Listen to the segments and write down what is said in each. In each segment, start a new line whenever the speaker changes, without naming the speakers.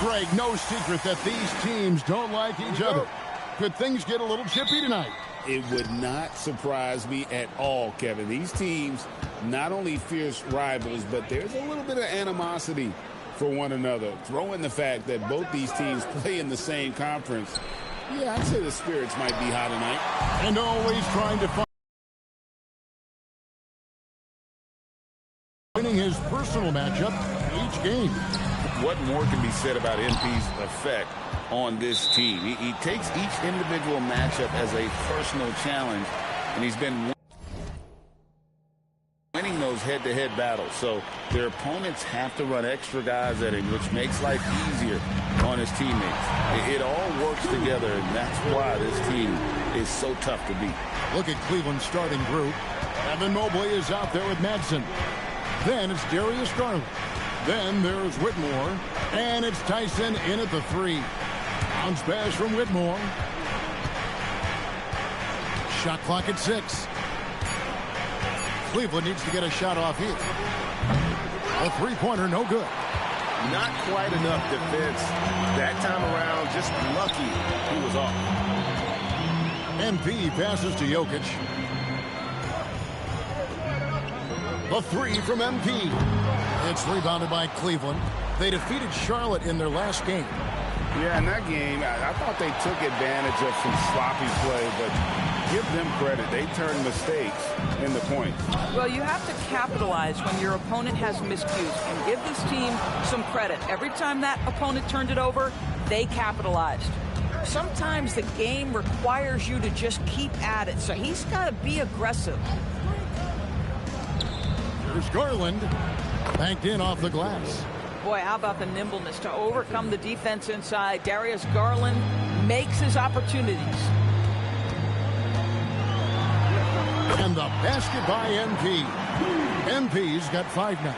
Greg, no secret that these teams don't like each other. Could things get a little chippy tonight?
It would not surprise me at all, Kevin. These teams, not only fierce rivals, but there's a little bit of animosity for one another. Throw in the fact that both these teams play in the same conference. Yeah, I'd say the spirits might be high tonight.
And always trying to find winning his personal matchup each game.
What more can be said about MP's effect on this team? He takes each individual matchup as a personal challenge, and he's been winning those head-to-head battles. So their opponents have to run extra guys at him, which makes life easier on his teammates. It all works together, and that's why this team is so tough to beat.
Look at Cleveland's starting group. Evan Mobley is out there with Madsen. Then it's Darius Garland. Then there's Whitmore. And it's Tyson in at the 3. Bounce pass from Whitmore. Shot clock at 6. Cleveland needs to get a shot off here. A three-pointer, no good.
Not quite enough defense that time around. Just lucky he was off.
MP passes to Jokic. The 3 from MP. It's rebounded by Cleveland. They defeated Charlotte in their last game.
Yeah, in that game, I thought they took advantage of some sloppy play, but give them credit. They turned mistakes into points.
Well, you have to capitalize when your opponent has miscues, and give this team some credit. Every time that opponent turned it over, they capitalized. Sometimes the game requires you to just keep at it, so he's got to be aggressive.
Here's Garland. Banked in off the glass.
Boy, how about the nimbleness to overcome the defense inside. Darius Garland makes his opportunities.
And the basket by MP. MP's got 5 now.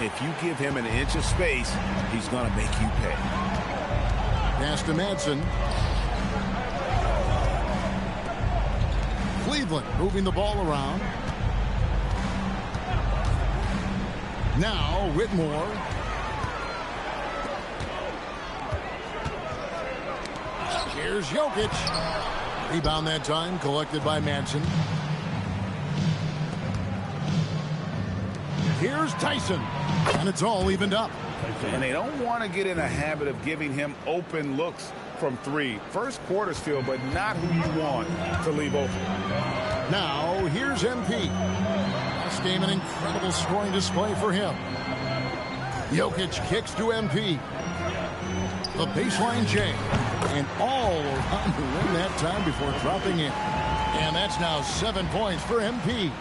If you give him an inch of space, he's going to make you pay.
Pass to Madsen. Cleveland moving the ball around. Now Whitmore. Here's Jokic. Rebound that time collected by Madsen. Here's Tyson. And it's all evened up.
And they don't want to get in a habit of giving him open looks from 3. First quarter's feel, but not who you want to leave open.
Now here's MP. Last game, an incredible scoring display for him. Jokic kicks to MP. The baseline J. And all around the rim that time before dropping in. And that's now 7 points for MP.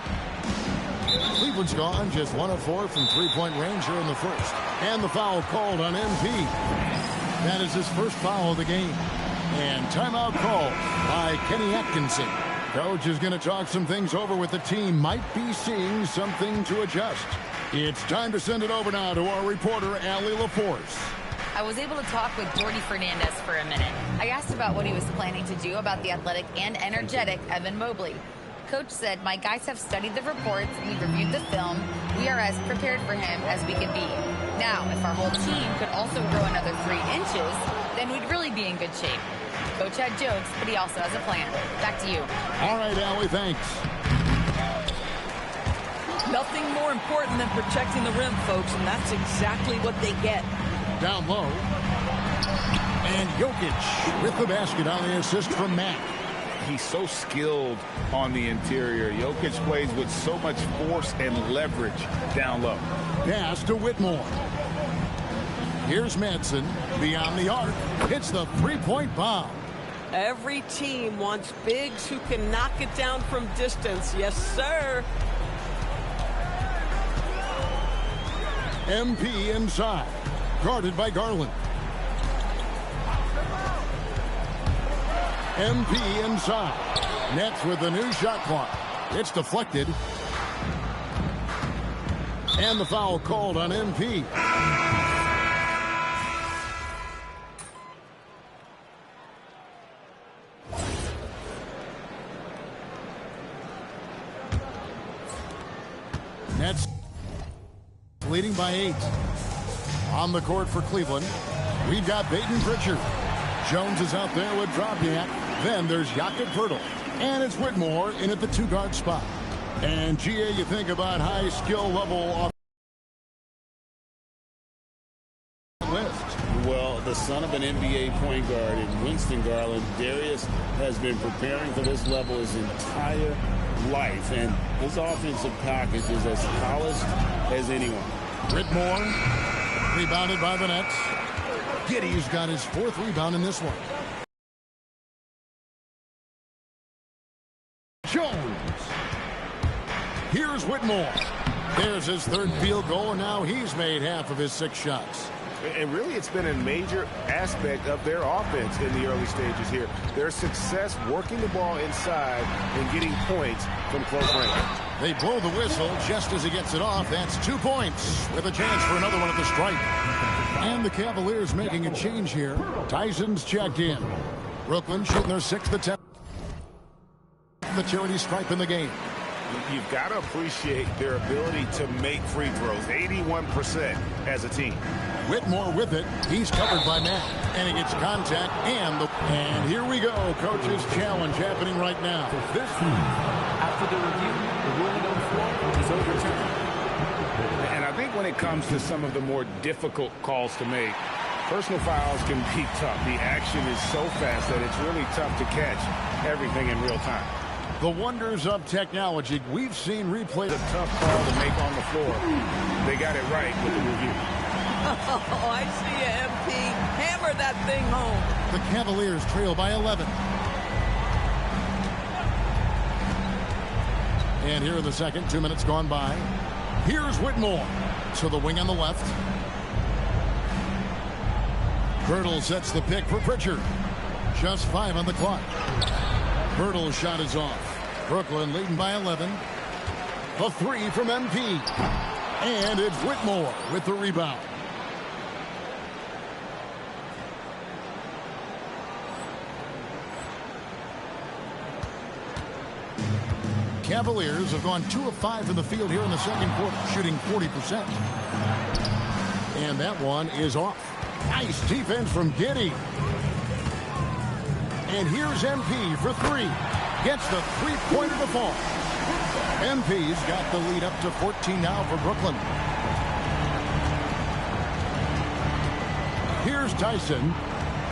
Cleveland's gone just 1 of 4 from three-point range here in the first. And the foul called on MP. That is his first foul of the game. And timeout called by Kenny Atkinson. Coach is going to talk some things over with the team. Might be seeing something to adjust. It's time to send it over now to our reporter, Allie LaForce.
I was able to talk with Jordy Fernandez for a minute. I asked about what he was planning to do about the athletic and energetic Evan Mobley. Coach said, my guys have studied the reports, we've reviewed the film, we are as prepared for him as we can be. Now, if our whole team could also grow another 3 inches, then we'd really be in good shape. Coach had jokes, but he also has a plan. Back to you.
All right, Allie, thanks.
Nothing more important than protecting the rim, folks, and that's exactly what they get.
Down low. And Jokic with the basket on the assist from Mack.
He's so skilled on the interior. Jokic plays with so much force and leverage down low.
Pass to Whitmore. Here's Madsen beyond the arc. Hits the three-point bomb.
Every team wants bigs who can knock it down from distance. Yes, sir.
MP inside. Guarded by Garland. MP inside. Nets with the new shot clock. It's deflected. And the foul called on MP. Nets leading by 8. On the court for Cleveland. We've got Peyton Pritchard. Jones is out there with Dropyak. Then there's Jakob Poeltl. And it's Whitmore in at the 2-guard spot. And, GA, you think about high skill level off list.
Well, the son of an NBA point guard in Winston Garland, Darius has been preparing for this level his entire life. And his offensive package is as polished as anyone.
Whitmore, rebounded by the Nets. Giddey's got his 4th rebound in this one. Jones. Here's Whitmore. There's his 3rd field goal, and now he's made half of his 6 shots.
And really, it's been a major aspect of their offense in the early stages here. Their success working the ball inside and getting points from close range.
They blow the whistle just as he gets it off. That's 2 points with a chance for another one at the stripe. And the Cavaliers making a change here. Tyson's checked in. Brooklyn shooting their 6th attempt. The charity stripe in the game.
You've got to appreciate their ability to make free throws. 81% as a team.
Whitmore with it. He's covered by Matt. And he gets contact. And here we go. Coach's challenge happening right now.
This after the review, the ruling on the floor is overturned.
And I think when it comes to some of the more difficult calls to make, personal fouls can be tough. The action is so fast that it's really tough to catch everything in real time.
The wonders of technology. We've seen replays.
A tough call to make on the floor. They got it right with the review.
Oh, I see you, MP. Hammer that thing home.
The Cavaliers trail by 11. And here in the second, 2 minutes gone by. Here's Whitmore. To the wing on the left. Poeltl sets the pick for Pritchard. Just 5 on the clock. Poeltl's shot is off. Brooklyn leading by 11. A 3 from MP. And it's Whitmore with the rebound. Cavaliers have gone 2 of 5 from the field here in the second quarter, shooting 40%. And that one is off. Nice defense from Giddey. And here's MP for 3. Gets the 3-pointer to fall. MP's got the lead up to 14 now for Brooklyn. Here's Tyson.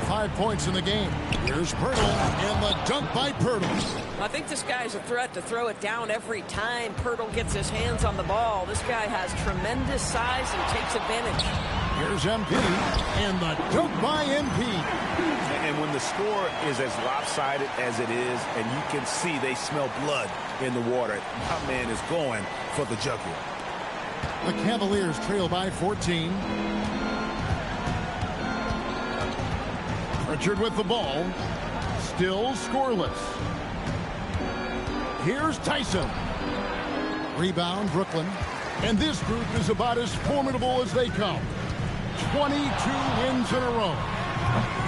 5 points in the game. Here's Poeltl, and the dunk by Poeltl.
I think this guy's a threat to throw it down every time Poeltl gets his hands on the ball. This guy has tremendous size and takes advantage.
Here's MP, and the dunk by MP.
And when the score is as lopsided as it is, and you can see they smell blood in the water, my man is going for the jugular.
The Cavaliers trail by 14. Pritchard with the ball. Still scoreless. Here's Tyson. Rebound, Brooklyn. And this group is about as formidable as they come. 22 wins in a row.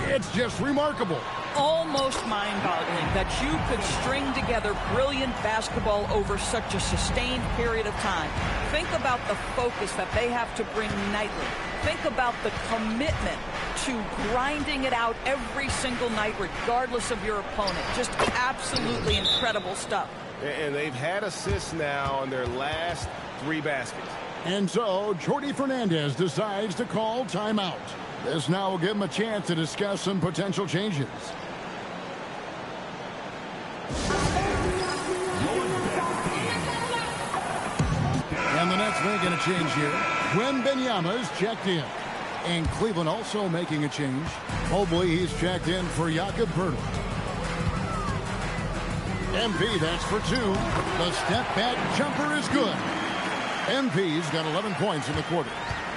It's just remarkable.
Almost mind-boggling that you could string together brilliant basketball over such a sustained period of time. Think about the focus that they have to bring nightly. Think about the commitment to grinding it out every single night, regardless of your opponent. Just absolutely incredible stuff.
And they've had assists now on their last 3 baskets.
And so, Jordi Fernandez decides to call timeout. This now will give him a chance to discuss some potential changes. And the Nets making a change here. Wembanyama's checked in. And Cleveland also making a change. Mobley, he's checked in for Jakob Poeltl. MP, that's for 2. The step-back jumper is good. MP's got 11 points in the quarter.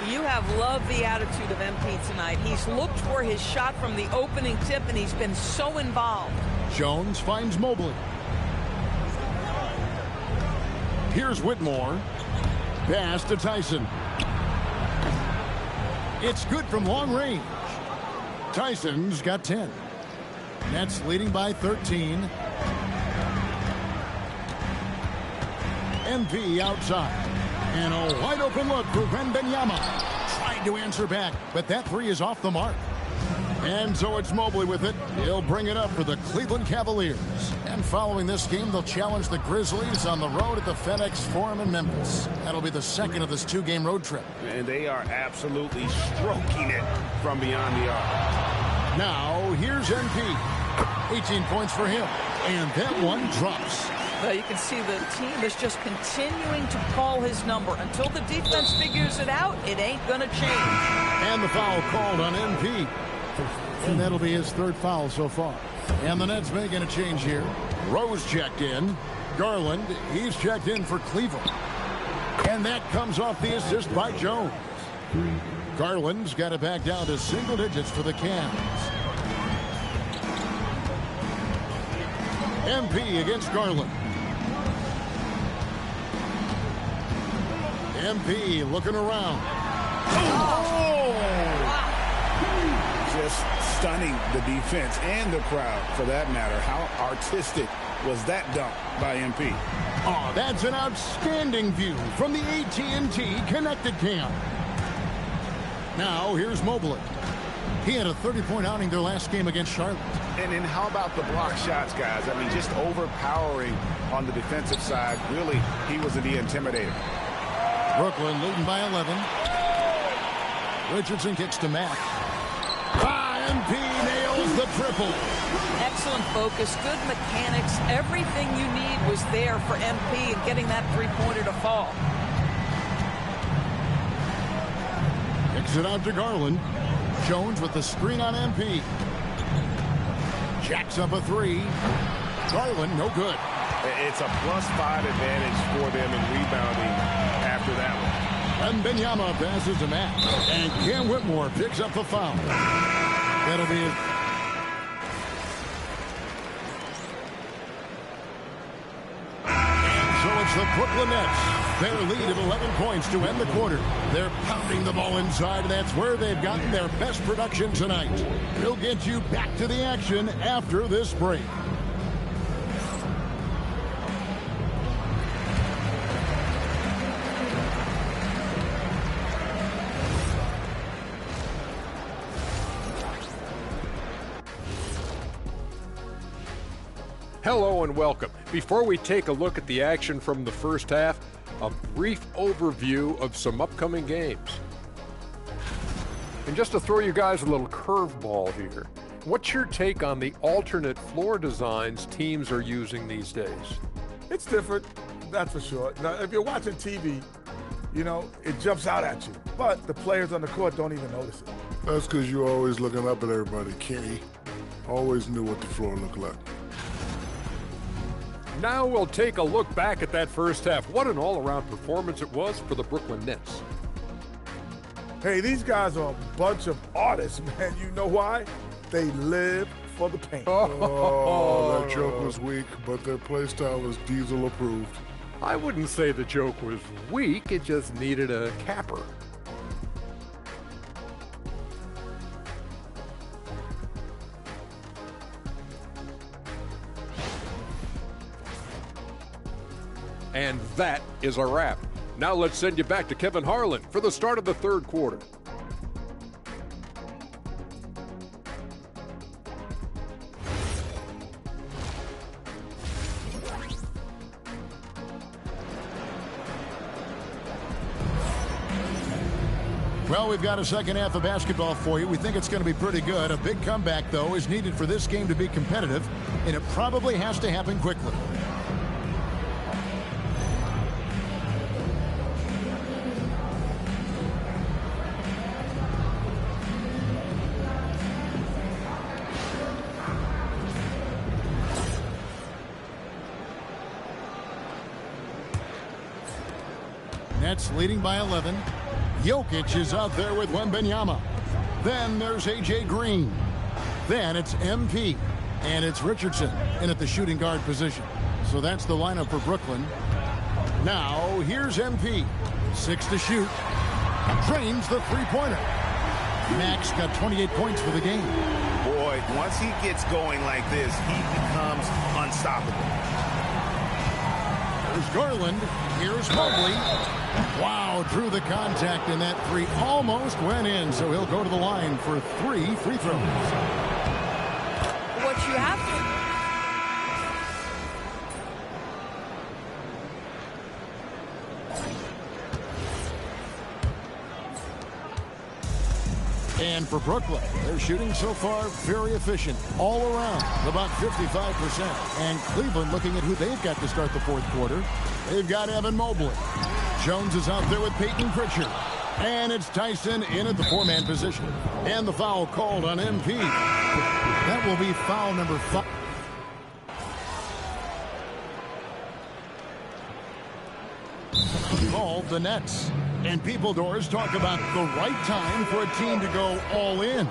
You have loved the attitude of MP tonight. He's looked for his shot from the opening tip, and he's been so involved.
Jones finds Mobley. Here's Whitmore. Pass to Tyson. It's good from long range. Tyson's got 10. Nets leading by 13. MP outside. And a wide open look for Wembanyama. Trying to answer back, but that 3 is off the mark. And so it's Mobley with it. He'll bring it up for the Cleveland Cavaliers. And following this game, they'll challenge the Grizzlies on the road at the FedEx Forum in Memphis. That'll be the second of this 2-game road trip.
And they are absolutely stroking it from beyond the arc.
Now, here's MP. 18 points for him. And that one drops.
You can see the team is just continuing to call his number. Until the defense figures it out, it ain't going to change.
And the foul called on MP. And that'll be his third foul so far. And the Nets making a change here. Rose checked in. Garland, he's checked in for Cleveland. And that comes off the assist by Jones. Garland's got it back down to single digits for the Cavs. MP against Garland. MP looking around. Oh!
Just stunning the defense and the crowd, for that matter. How artistic was that dunk by MP?
Oh, that's an outstanding view from the AT&T Connected Cam. Now, here's Mobley. He had a 30-point outing their last game against Charlotte.
And then how about the block shots, guys? I mean, just overpowering on the defensive side. Really, he was the intimidator.
Brooklyn leading by 11. Richardson kicks to Mack. MP nails the triple.
Excellent focus, good mechanics. Everything you need was there for MP and getting that three-pointer to fall.
Kicks it out to Garland. Jones with the screen on MP. Jacks up a three. Garland, no good.
It's a +5 advantage for them in rebounding after that one.
And Benyama passes to Mack. And Cam Whitmore picks up the foul. That'll be it. And so it's the Brooklyn Nets. Their lead of 11 points to end the quarter. They're pounding the ball inside. That's where they've gotten their best production tonight. We'll get you back to the action after this break.
Hello and welcome. Before we take a look at the action from the first half, a brief overview of some upcoming games. And just to throw you guys a little curveball here, what's your take on the alternate floor designs teams are using these days?
It's different, that's for sure. Now, if you're watching TV, you know, it jumps out at you. But the players on the court don't even notice it.
That's because you're always looking up at everybody, Kenny. Always knew what the floor looked like.
Now we'll take a look back at that first half. What an all-around performance it was for the Brooklyn Nets.
Hey, these guys are a bunch of artists, man. You know why? They live for the paint.
Oh, that joke was weak, but their play style was Diesel approved.
I wouldn't say the joke was weak, it just needed a capper. And that is a wrap. Now let's send you back to Kevin Harlan for the start of the third quarter.
Well, we've got a second half of basketball for you. We think it's going to be pretty good. A big comeback, though, is needed for this game to be competitive, and it probably has to happen quickly. Nets leading by 11. Jokic is out there with Wembanyama. Then there's A.J. Green. Then it's MP. And it's Richardson in at the shooting guard position. So that's the lineup for Brooklyn. Now, here's MP. 6 to shoot. Drains the three-pointer. Max got 28 points for the game.
Boy, once he gets going like this, he becomes unstoppable.
Here's Garland. Here's Mobley. Wow, drew the contact, and that three almost went in, so he'll go to the line for 3 free throws.
What you have to...
And for Brooklyn, they're shooting so far very efficient all around, about 55%. And Cleveland looking at who they've got to start the fourth quarter. They've got Evan Mobley. Jones is out there with Peyton Pritchard. And it's Tyson in at the 4-man position. And the foul called on MP. That will be foul number 5. Called the Nets. And people doors talk about the right time for a team to go all in.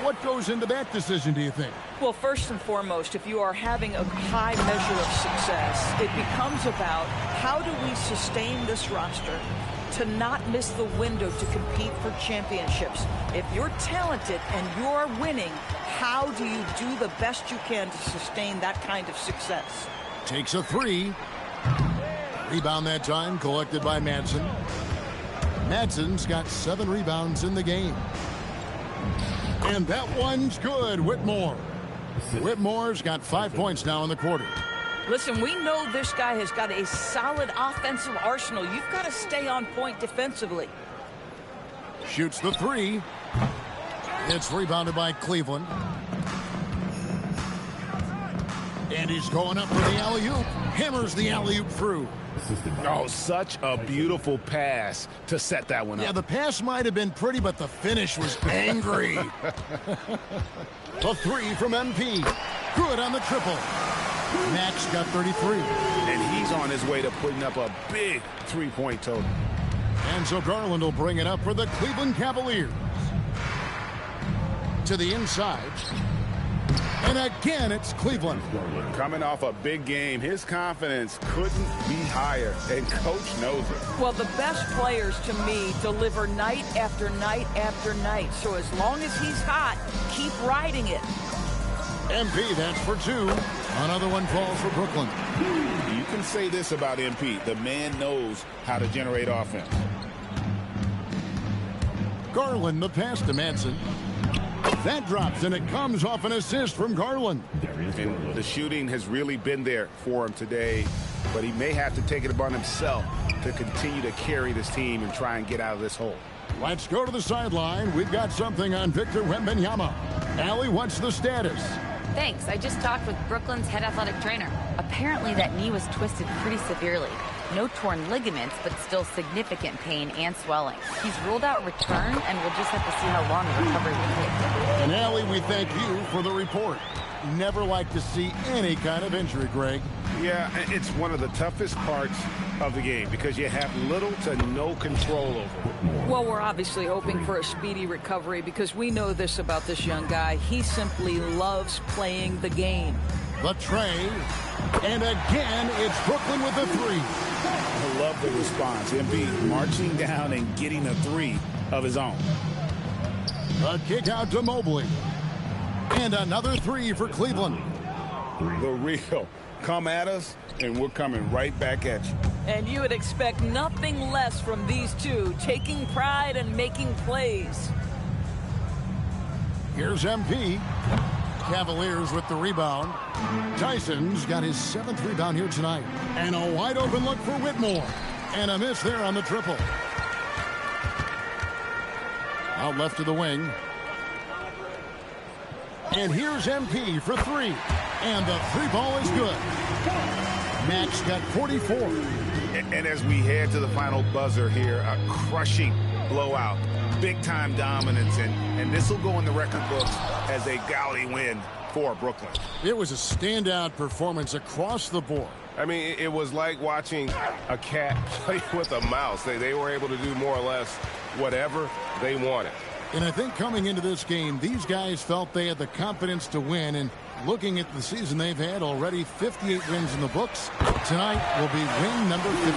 What goes into that decision, do you think?
Well, first and foremost, if you are having a high measure of success, it becomes about how do we sustain this roster to not miss the window to compete for championships. If you're talented and you're winning, how do you do the best you can to sustain that kind of success?
Takes a 3. Rebound that time collected by Madsen. Madsen's got 7 rebounds in the game. And that one's good. Whitmore. Whitmore's got 5 points now in the quarter.
Listen, we know this guy has got a solid offensive arsenal. You've got to stay on point defensively.
Shoots the 3. It's rebounded by Cleveland. And he's going up for the alley-oop. Hammers the alley-oop through.
Oh, such a beautiful pass to set that one up.
Yeah, the pass might have been pretty, but the finish was angry. The 3 from MP. Good on the triple. Max got 33.
And he's on his way to putting up a big 3-point total.
And so Garland will bring it up for the Cleveland Cavaliers. To the inside. And again, it's Cleveland.
Coming off a big game, his confidence couldn't be higher, and Coach knows it.
Well, the best players, to me, deliver night after night after night. So as long as he's hot, keep riding it.
MP, that's for 2. Another one falls for Brooklyn.
You can say this about MP. The man knows how to generate offense.
Garland, the pass to Madsen. That drops, and it comes off an assist from Garland.
And the shooting has really been there for him today, but he may have to take it upon himself to continue to carry this team and try and get out of this hole.
Let's go to the sideline. We've got something on Victor Wembanyama. Allie, what's the status?
Thanks. I just talked with Brooklyn's head athletic trainer. Apparently that knee was twisted pretty severely. No torn ligaments, but still significant pain and swelling. He's ruled out return, and we'll just have to see how long the recovery will take.
And Allie, we thank you for the report. Never like to see any kind of injury, Greg.
Yeah, it's one of the toughest parts of the game because you have little to no control over it.
Well, we're obviously hoping for a speedy recovery because we know this about this young guy. He simply loves playing the game.
The tray. And again, it's Brooklyn with the 3.
I love the response. Embiid marching down and getting a 3 of his own.
A kick out to Mobley. And another 3 for Cleveland.
The real. Come at us, and we're coming right back at you.
And you would expect nothing less from these two, taking pride and making plays.
Here's MP. Cavaliers with the rebound. Tyson's got his 7th rebound here tonight. And a wide open look for Whitmore. And a miss there on the triple. Out left to the wing. And here's MP for 3. And the 3 ball is good. Max got 44.
And as we head to the final buzzer here, a crushing blowout. Big-time dominance, and this will go in the record books as a gaudy win for Brooklyn.
It was a standout performance across the board.
I mean, it was like watching a cat play with a mouse. They were able to do more or less whatever they wanted.
And I think coming into this game, these guys felt they had the confidence to win. And looking at the season they've had already, 58 wins in the books. Tonight will be win number 59.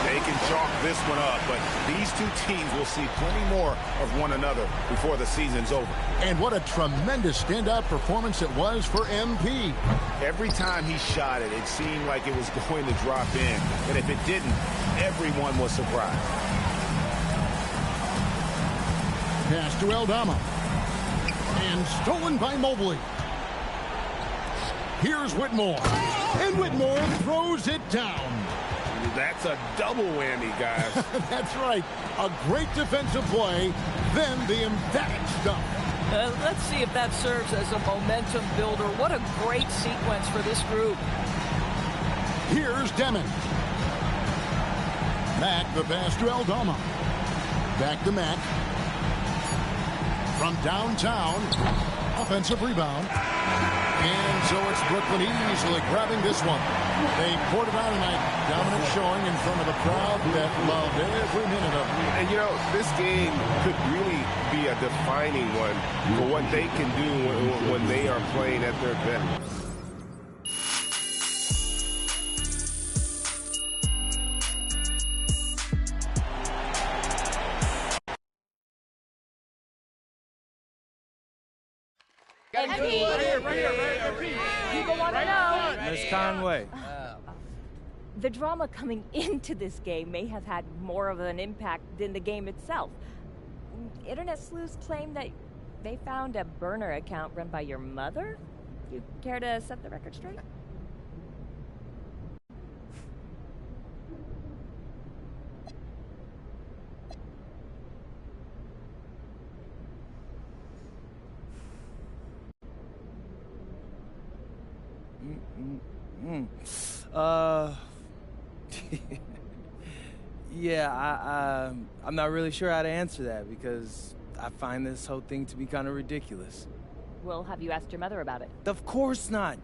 They can chalk this one up, but these two teams will see plenty more of one another before the season's over.
And what a tremendous standout performance it was for MP.
Every time he shot it, it seemed like it was going to drop in. And if it didn't, everyone was surprised.
Pass to Aldama. And stolen by Mobley. Here's Whitmore. And Whitmore throws it down.
That's a double whammy, guys.
That's right. A great defensive play, then the emphatic stuff.
Let's see if that serves as a momentum builder. What a great sequence for this group.
Here's Demon. Mack, the pass to Aldama. Back to Mack. From downtown. Offensive rebound. And so it's Brooklyn easily grabbing this one. They poured it out tonight. Dominant showing in front of a crowd that loved every minute of it.
And, you know, this game could really be a defining one for what they can do when they are playing at their best.
People want to know.
Miss Conway.
The drama coming into this game may have had more of an impact than the game itself. Internet sleuths claim that they found a burner account run by your mother. You care to set the record straight?
Yeah, I'm not really sure how to answer that because I find this whole thing to be kind of ridiculous.
Well, have you asked your mother about it?
Of course not.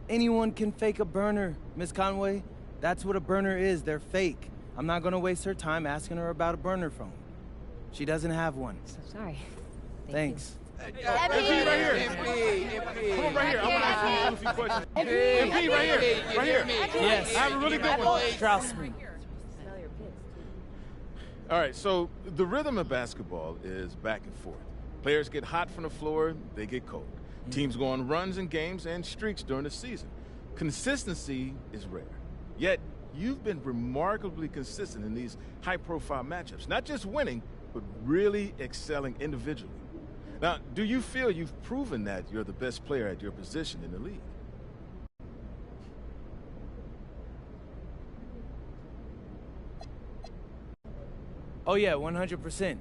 Anyone can fake a burner, Miss Conway. That's what a burner is. They're fake. I'm not going to waste her time asking her about a burner phone. She doesn't have one.
So sorry.
Thanks.
MP right here. MP. Come on right here. I want to ask you a few questions. MP right here. Right here.
Yes.
I have a really good one.
Trust me.
Smell your piss.
All right, so the rhythm of basketball is back and forth. Players get hot from the floor, they get cold. Teams go on runs and games and streaks during the season. Consistency is rare. Yet, you've been remarkably consistent in these high-profile matchups. Not just winning, but really excelling individually. Now, do you feel you've proven that you're the best player at your position in the league?
Oh, yeah, 100%.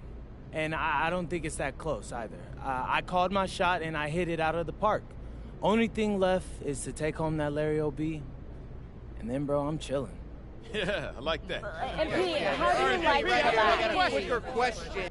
And I don't think it's that close either. I called my shot and I hit it out of the park. Only thing left is to take home that Larry O.B. And then, bro, I'm chilling.
Yeah, I like that.
MP, how do you like the last
Quicker question.